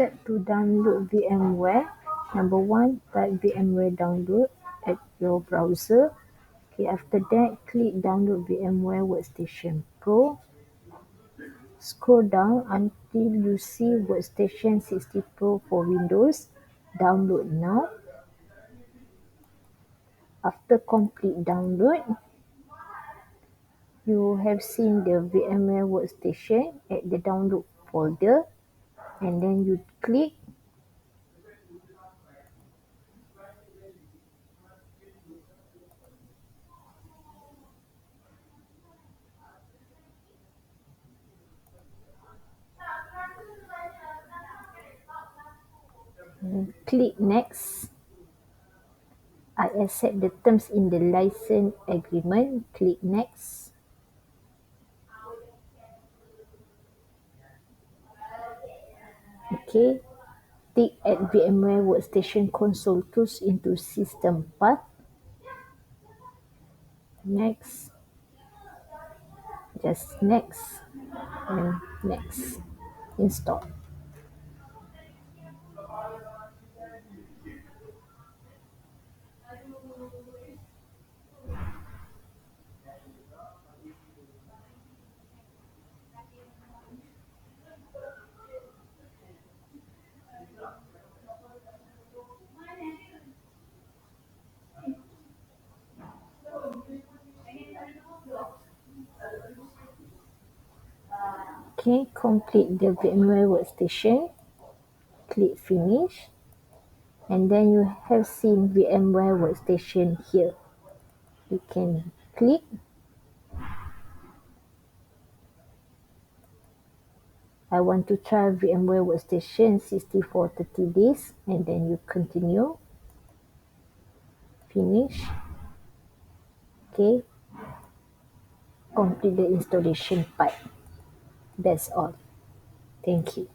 step to download VMware. Number one, type VMware download at your browser. Okay, after that, click download VMware Workstation Pro. Scroll down until you see Workstation 60 Pro for Windows. Download now. After complete download, you have seen the VMware Workstation at the download folder, and then you click next. I accept the terms in the license agreement. Click next. Okay. Tick add VMware Workstation console tools into system path. Next. Just next. And next. Install. Okay, complete the VMware Workstation. Click finish. And then you have seen VMware Workstation here. You can click. I want to try VMware Workstation 60 for 30 days, and then you continue. Finish. Okay, complete the installation part. That's all. Thank you.